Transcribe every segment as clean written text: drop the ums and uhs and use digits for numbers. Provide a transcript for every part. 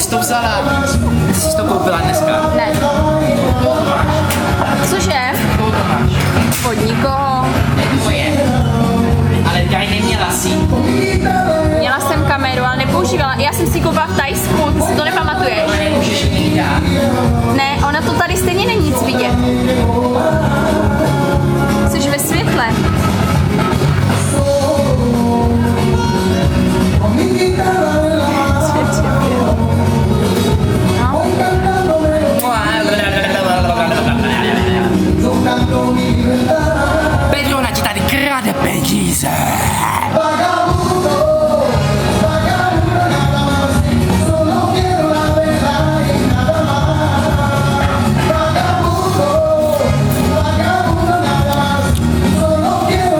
jsi to vzala? Jsi to koupila dneska? Ne. Cože? Koho to máš? Od nikoho. Moje. Ale tady neměla si. Měla jsem kameru, ale nepoužívala. Já jsem si ji koupila v Thajsku, ty si to nepamatuješ? To nemůžeš jí dát. Ne, ona to tady stejně není nic vidět. Jsi ve světle. Pedro, ona ti tady krade peníze.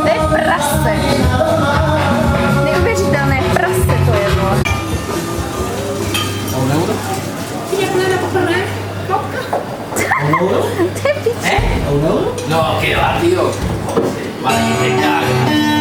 To je prase. Neuvěřitelné prase to je, vole. To je pič. No, che va, Dio. Ma che cagano.